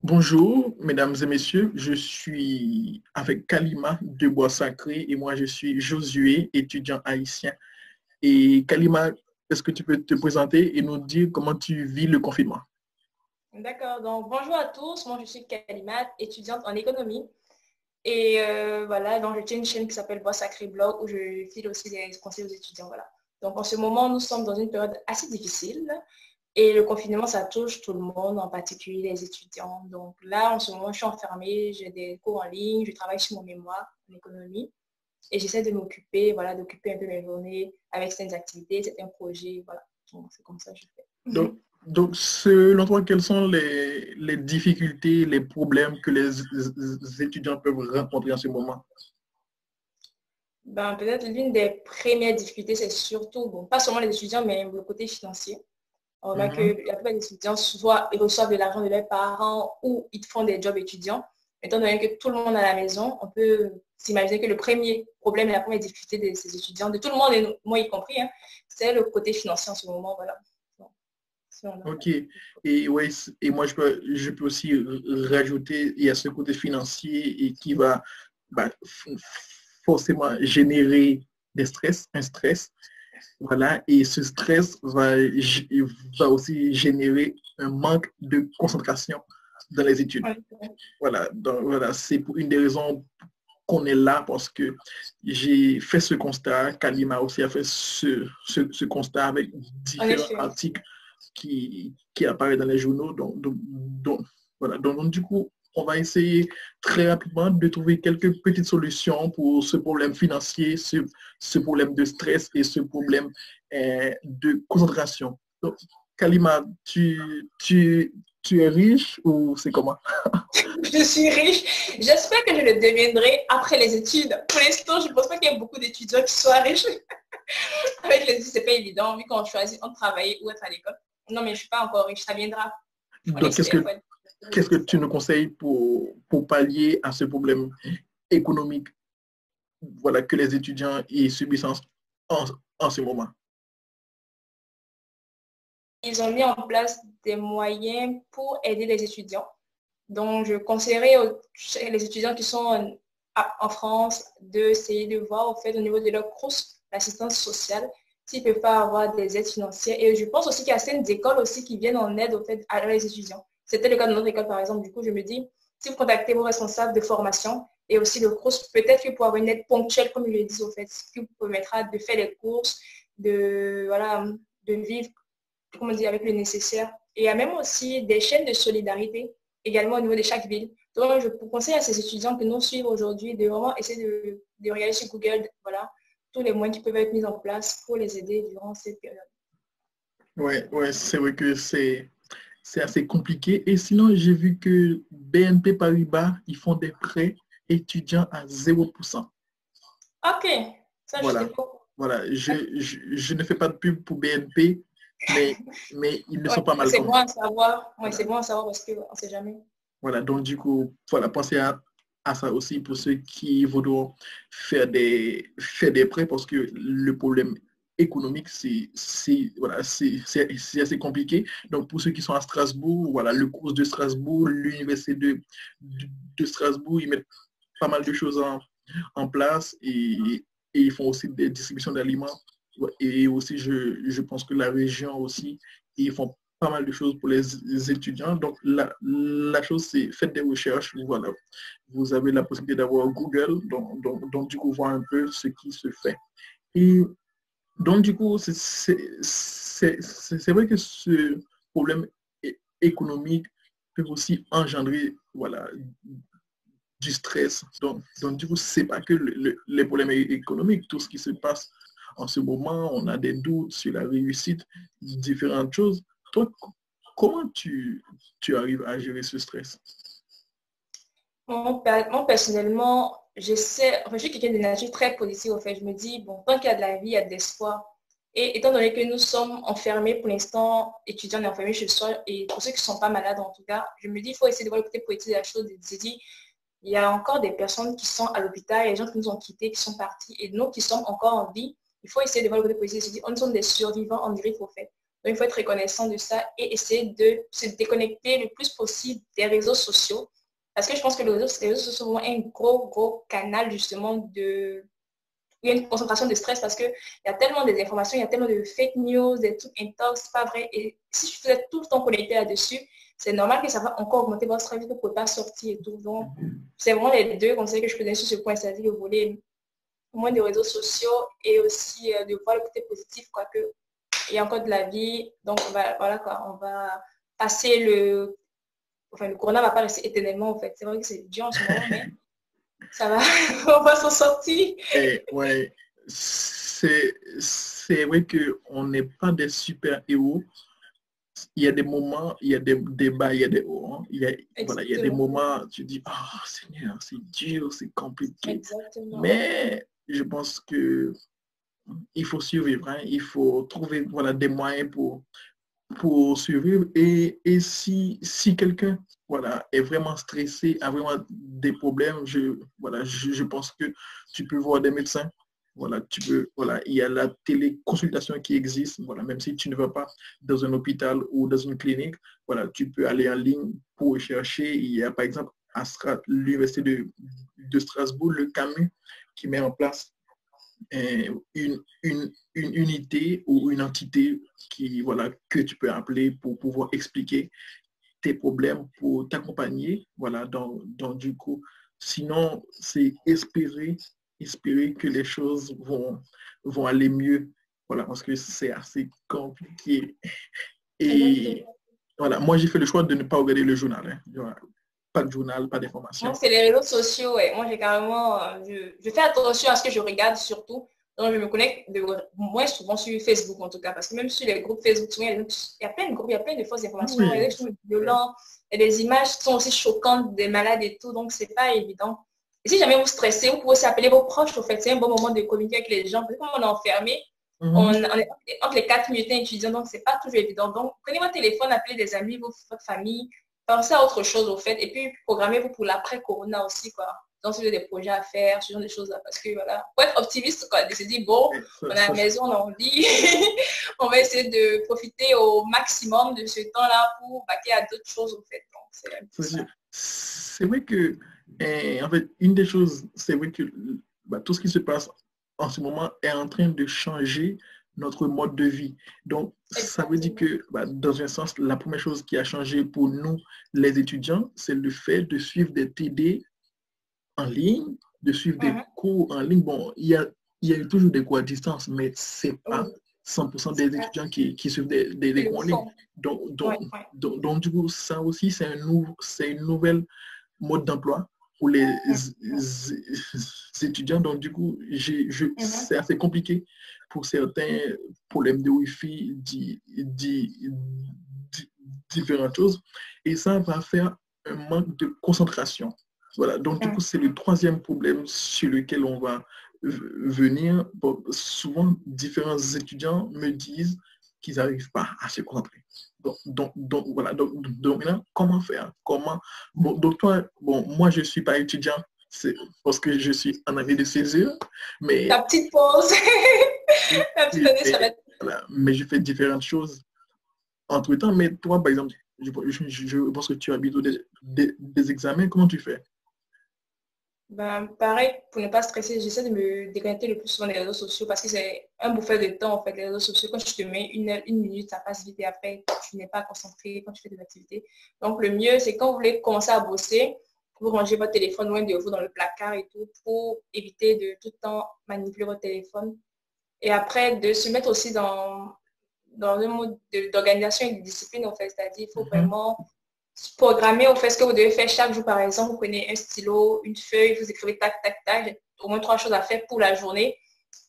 Bonjour, mesdames et messieurs, je suis avec Kalima de Bois Sacré et moi je suis Josué, étudiant haïtien. Et Kalima, est-ce que tu peux te présenter et nous dire comment tu vis le confinement? D'accord, donc bonjour à tous, moi je suis Kalimat, étudiante en économie et voilà, donc je tiens une chaîne qui s'appelle Bois Sacré Blog où je file aussi des conseils aux étudiants, voilà. Donc en ce moment, nous sommes dans une période assez difficile et le confinement, ça touche tout le monde, en particulier les étudiants. Donc là, en ce moment, je suis enfermée, j'ai des cours en ligne, je travaille sur mon mémoire en économie et j'essaie de m'occuper, voilà, d'occuper un peu mes journées avec certaines activités, certains projets, voilà. Donc c'est comme ça que je fais. Donc, donc, selon toi, quelles sont les difficultés, les problèmes que les étudiants peuvent rencontrer en ce moment? Ben, peut-être l'une des premières difficultés, c'est surtout, bon, pas seulement les étudiants, mais le côté financier. On remarque que Mhm. la plupart des étudiants, soit ils reçoivent de l'argent de leurs parents ou ils font des jobs étudiants. Étant donné que tout le monde est à la maison, on peut s'imaginer que le premier problème et la première difficulté de ces étudiants, de tout le monde, et moi y compris, hein, c'est le côté financier en ce moment. Voilà. Donc, si on a- Ok. Et, ouais, et moi, je peux aussi rajouter, il y a ce côté financier et qui va bah, forcément générer un stress. Voilà, et ce stress va aussi générer un manque de concentration dans les études. Ouais. Voilà, donc, voilà, c'est pour une des raisons qu'on est là parce que j'ai fait ce constat, Kalima aussi a fait ce constat avec En différents effet. articles qui apparaissent dans les journaux. Voilà. Donc, du coup, on va essayer très rapidement de trouver quelques petites solutions pour ce problème financier, ce problème de stress et ce problème de concentration. Donc, Kalima, tu es riche ou c'est comment? Je suis riche. J'espère que je le deviendrai après les études. Pour l'instant, je ne pense pas qu'il y ait beaucoup d'étudiants qui soient riches. Avec les études, c'est pas évident, vu qu'on choisit entre travailler ou être à l'école. Non, mais je ne suis pas encore riche, ça viendra. On Donc, espère. qu'est-ce que tu nous conseilles pour pallier à ce problème économique, voilà, que les étudiants y subissent en, en ce moment? Ils ont mis en place des moyens pour aider les étudiants. Donc, je conseillerais les étudiants qui sont en France d'essayer de voir au fait au niveau de leur course l'assistance sociale s'ils ne peuvent pas avoir des aides financières. Et je pense aussi qu'il y a certaines écoles aussi qui viennent en aide au fait à les étudiants. C'était le cas de notre école, par exemple. Du coup, je me dis, si vous contactez vos responsables de formation et aussi de course, peut-être que pour avoir une aide ponctuelle, comme je le dis au fait, ce qui vous permettra de faire les courses, de, voilà, de vivre, comment dire, avec le nécessaire. Et il y a même aussi des chaînes de solidarité également au niveau de chaque ville. Donc, je vous conseille à ces étudiants que nous suivons aujourd'hui de vraiment essayer de regarder sur Google, voilà, tous les moyens qui peuvent être mis en place pour les aider durant cette période. Ouais, ouais, c'est vrai que c'est assez compliqué. Et sinon, j'ai vu que BNP Paribas, ils font des prêts étudiants à 0%. Ok, ça je Voilà. découvre. Voilà. Je ne fais pas de pub pour BNP, mais ils ne Ouais, sont pas mal c'est quand bon même. à savoir. Ouais, c'est Voilà. bon à savoir parce qu'on ne sait jamais. Voilà, donc du coup, voilà, pensez à ça aussi pour ceux qui voudront faire des prêts parce que le problème économique, voilà, c'est assez compliqué. Donc pour ceux qui sont à Strasbourg, voilà, le cours de Strasbourg, l'université de Strasbourg, ils mettent pas mal de choses en place et ils font aussi des distributions d'aliments. Ouais, et aussi, je pense que la région aussi, ils font pas mal de choses pour les étudiants. Donc, la chose, c'est faites des recherches. Voilà. Vous avez la possibilité d'avoir Google, donc, du coup, voir un peu ce qui se fait. Et donc, du coup, c'est vrai que ce problème économique peut aussi engendrer voilà, du stress. Donc du coup, c'est pas que les problèmes économiques, tout ce qui se passe en ce moment, on a des doutes sur la réussite, différentes choses. Toi, comment tu arrives à gérer ce stress? Moi, personnellement, je suis quelqu'un de nature très positive, au fait. Je me dis, bon, tant qu'il y a de la vie, il y a de l'espoir. Et étant donné que nous sommes enfermés pour l'instant, étudiants et enfermés chez soi, et pour ceux qui ne sont pas malades en tout cas, je me dis, il faut essayer de voir le côté positif de la chose, de se dire, il y a encore des personnes qui sont à l'hôpital, il y a des gens qui nous ont quittés, qui sont partis, et nous qui sommes encore en vie, il faut essayer de voir le côté positif, de se dire, on sommes des survivants en griffe, au fait. Donc, il faut être reconnaissant de ça et essayer de se déconnecter le plus possible des réseaux sociaux. Parce que je pense que les réseaux sociaux sont un gros canal justement de... Il y a une concentration de stress parce qu'il y a tellement des informations, il y a tellement de fake news, des trucs intox, pas vrai. Et si vous êtes tout le temps connecté là-dessus, c'est normal que ça va encore augmenter votre stress, vous ne pouvez pas sortir et tout. Donc, c'est vraiment les deux conseils que je peux donner sur ce point, c'est-à-dire le volet moins de réseaux sociaux et aussi de voir le côté positif, quoique il y a encore de la vie. Donc, voilà quoi, on va passer le... Enfin, le corona ne va pas rester éternellement, en fait. C'est vrai que c'est dur en ce moment, mais ça va, on va s'en sortir. Et ouais, c'est vrai qu'on n'est pas des super-héros. Il y a des moments, il y a des débats, il y a des hauts. Hein. Voilà, il y a des moments, tu dis, oh Seigneur, c'est dur, c'est compliqué. Exactement. Mais je pense que il faut survivre. Hein. Il faut trouver voilà, des moyens pour survivre. Et si quelqu'un voilà, est vraiment stressé, a vraiment des problèmes, je pense que tu peux voir des médecins. Voilà, il y a la téléconsultation qui existe, voilà, même si tu ne vas pas dans un hôpital ou dans une clinique, voilà, tu peux aller en ligne pour chercher. Il y a par exemple à l'université de Strasbourg, le CAMU, qui met en place une unité ou une entité voilà, que tu peux appeler pour pouvoir expliquer tes problèmes, pour t'accompagner. Voilà, donc du coup, sinon, c'est espérer que les choses vont aller mieux. Voilà, parce que c'est assez compliqué. Et voilà, moi, j'ai fait le choix de ne pas regarder le journal. Hein. Voilà. Pas de journal, pas Moi, d'informations. c'est les réseaux sociaux. Ouais. Moi, j'ai carrément... je fais attention à ce que je regarde surtout. Donc, je me connecte moins souvent sur Facebook, en tout cas. Parce que même sur les groupes Facebook, il y a plein de groupes, il y a plein de fausses informations. Il y a des choses violentes. Et les images sont aussi choquantes des malades et tout. Donc, c'est pas évident. Et si jamais vous stressez, vous pouvez aussi appeler vos proches. Au fait, c'est un bon moment de communiquer avec les gens. Parce que comme on est enfermé, on est entre les 4 minutes étudiants. Donc, c'est pas toujours évident. Donc, prenez votre téléphone, appelez des amis, votre famille. Pensez à autre chose, au fait. Et puis, programmez-vous pour l'après-corona aussi, quoi. Donc, si vous avez des projets à faire, ce genre de choses-là. Parce que, voilà, faut être optimiste, quoi. De se dire, bon, on est à la maison, on lit. On va essayer de profiter au maximum de ce temps-là pour baquer à d'autres choses, au fait. Donc, c'est vrai que, en fait, une des choses, c'est vrai que tout ce qui se passe en ce moment est en train de changer notre mode de vie. Donc, ça veut dire que, dans un sens, la première chose qui a changé pour nous, les étudiants, c'est le fait de suivre des TD en ligne, de suivre des cours en ligne. Bon, il y a eu toujours des cours à distance, mais c'est pas 100% des étudiants qui suivent des cours en ligne. Donc, du coup, ça aussi, c'est une nouvelle mode d'emploi pour les étudiants. Donc, du coup, c'est assez compliqué pour certains problèmes de Wi-Fi, différentes choses. Et ça va faire un manque de concentration. Voilà, donc du coup, c'est le troisième problème sur lequel on va venir. Bon, souvent, différents étudiants me disent qu'ils n'arrivent pas à se concentrer. Voilà, donc maintenant, comment faire? Donc toi, bon, moi, je ne suis pas étudiant, c'est parce que je suis en année de césure, mais... La petite pause. La petite année, ça va être... Voilà, mais je fais différentes choses entre-temps. Mais toi, par exemple, je pense que tu as bientôt des examens. Comment tu fais? Pareil, pour ne pas stresser, j'essaie de me déconnecter le plus souvent des réseaux sociaux parce que c'est un bouffeur de temps, en fait, les réseaux sociaux. Quand tu te mets une minute, ça passe vite et après, tu n'es pas concentré quand tu fais des activités. Donc, le mieux, c'est quand vous voulez commencer à bosser, vous rangez votre téléphone loin de vous dans le placard et tout pour éviter de tout le temps manipuler votre téléphone. Et après, de se mettre aussi dans un mode d'organisation et de discipline, en fait. C'est-à-dire, il faut vraiment programmer au fait ce que vous devez faire chaque jour. Par exemple, vous prenez un stylo, une feuille, vous écrivez tac, tac, tac, au moins 3 choses à faire pour la journée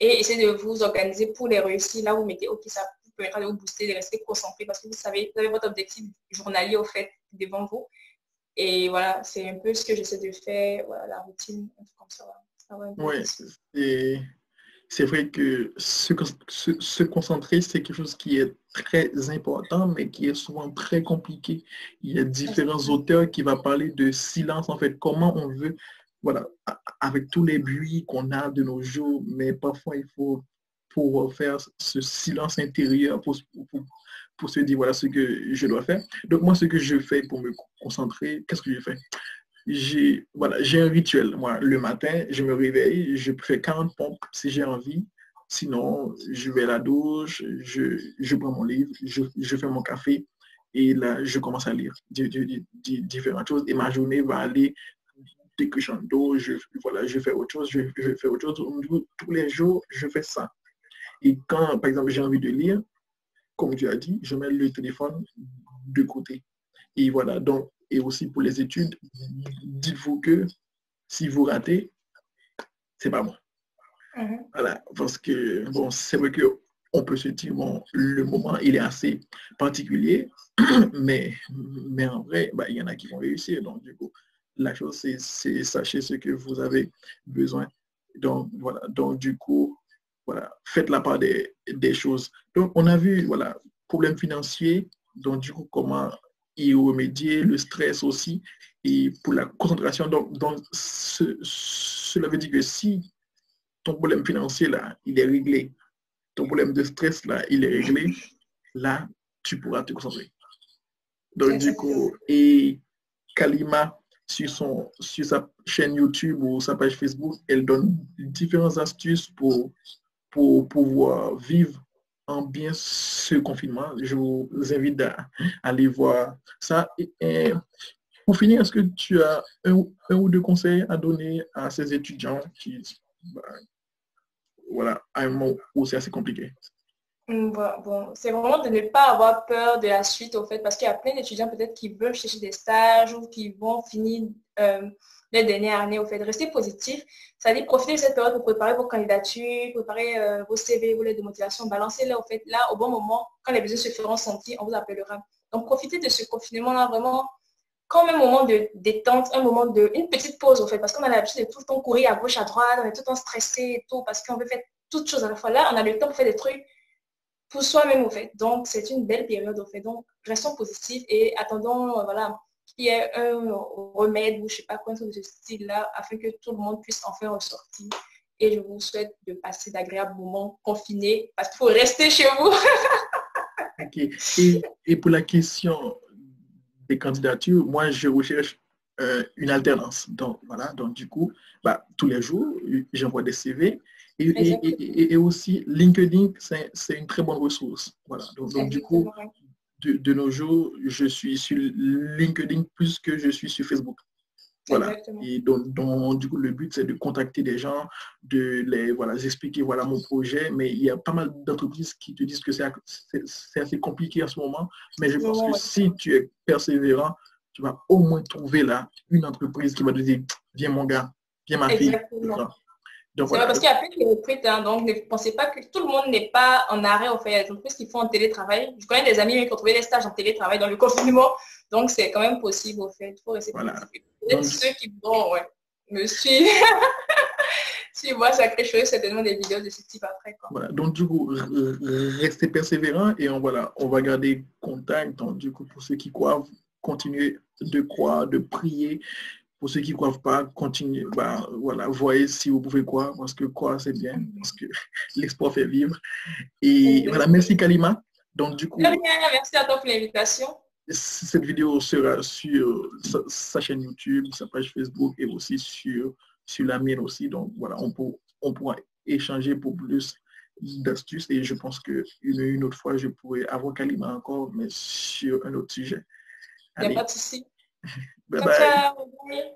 et essayez de vous organiser pour les réussir. Là, vous mettez, ok, ça vous permettra de vous booster, de rester concentré parce que vous savez, vous avez votre objectif journalier au fait devant vous. Et voilà, c'est un peu ce que j'essaie de faire, voilà, la routine, un truc comme ça. Oui, c'est vrai que se concentrer, c'est quelque chose qui est très important, mais qui est souvent très compliqué. Il y a différents auteurs qui vont parler de silence, en fait, comment on veut, voilà, avec tous les bruits qu'on a de nos jours, mais parfois il faut pour faire ce silence intérieur, pour se dire, voilà ce que je dois faire. Donc, moi, ce que je fais pour me concentrer, qu'est-ce que je fais? Voilà, j'ai un rituel. Moi, le matin, je me réveille, je fais 40 pompes si j'ai envie. Sinon, je vais à la douche, je prends mon livre, je fais mon café et là, je commence à lire différentes choses et ma journée va aller dès que je change d'eau, voilà, je fais autre chose, je fais autre chose. Tous les jours, je fais ça. Et quand, par exemple, j'ai envie de lire, comme tu as dit, je mets le téléphone de côté. Et voilà, donc, et aussi pour les études, dites-vous que si vous ratez, c'est pas bon. Voilà, parce que, bon, c'est vrai qu'on peut se dire, bon, le moment, il est assez particulier, mais en vrai, bah, il y en a qui vont réussir. Donc, du coup, la chose, c'est sachez ce que vous avez besoin. Donc, voilà, donc, du coup, voilà, faites la part des choses. Donc, on a vu, voilà, problème financier, donc, du coup, comment y remédier, le stress aussi, et pour la concentration. Donc cela veut dire que si ton problème financier, là, il est réglé, ton problème de stress, là, il est réglé, là, tu pourras te concentrer. Donc, du coup, et Kalima, sur sa chaîne YouTube ou sa page Facebook, elle donne différentes astuces pour pouvoir vivre en bien ce confinement. Je vous invite à aller voir ça. Et pour finir, est-ce que tu as un ou deux conseils à donner à ces étudiants qui, bah, voilà, à un moment où c'est assez compliqué? Bon, c'est vraiment de ne pas avoir peur de la suite, au fait, parce qu'il y a plein d'étudiants peut-être qui veulent chercher des stages ou qui vont finir les dernières années, au fait. Restez positif, c'est-à-dire profitez de cette période pour préparer vos candidatures, préparer vos CV, vos lettres de motivation, balancez-les, au fait, là, au bon moment, quand les besoins se feront sentir, on vous appellera. Donc, profitez de ce confinement-là, vraiment, comme un moment de détente, une petite pause, au fait, parce qu'on a l'habitude de tout le temps courir à gauche, à droite, on est tout le temps stressé et tout, parce qu'on veut faire toutes choses à la fois. Là, on a le temps pour faire des trucs pour soi-même, au fait. Donc, c'est une belle période, au fait. Donc, restons positifs et attendons, voilà, qu'il y ait un remède ou je ne sais pas quoi, de ce style-là, afin que tout le monde puisse enfin ressortir. Et je vous souhaite de passer d'agréables moments confinés, parce qu'il faut rester chez vous. Okay. Et pour la question des candidatures, moi, je recherche une alternance. Donc, voilà, donc du coup, bah, tous les jours, j'envoie des CV. Et aussi, LinkedIn, c'est une très bonne ressource. Voilà. Donc du coup, de nos jours, je suis sur LinkedIn plus que je suis sur Facebook. Voilà. Exactement. Et donc, du coup, le but, c'est de contacter des gens, de les expliquer voilà, mon projet. Mais il y a pas mal d'entreprises qui te disent que c'est assez compliqué en ce moment. Mais je pense que si tu es persévérant, tu vas au moins trouver là une entreprise qui va te dire, viens mon gars, viens ma fille. Donc, c'est vrai, parce qu'il y a plein qui recrutent, hein, donc ne pensez pas que tout le monde n'est pas en arrêt, en fait. Il y a des entreprises qui font en télétravail. Je connais des amis qui ont trouvé des stages en télétravail dans le confinement, donc c'est quand même possible, au fait. Il faut rester positif. Peut-être ceux qui vont me suivre, s'ils voient Sacré Chose, certainement des vidéos de ce type après. Quoi. Voilà. Donc, du coup, restez persévérant et on va garder contact. Donc, du coup, pour ceux qui croient, continuez de croire, de prier. Pour ceux qui ne croient pas, continuez, bah, voilà, voyez si vous pouvez croire, parce que croire, c'est bien, parce que l'espoir fait vivre. Et voilà, merci Kalima. Donc, du coup, merci à toi pour l'invitation. Cette vidéo sera sur sa chaîne YouTube, sa page Facebook et aussi sur la mienne aussi. Donc, voilà, on pourra échanger pour plus d'astuces et je pense qu'une autre fois, je pourrais avoir Kalima encore, mais sur un autre sujet. Il n'y a pas de souci. Bye bye.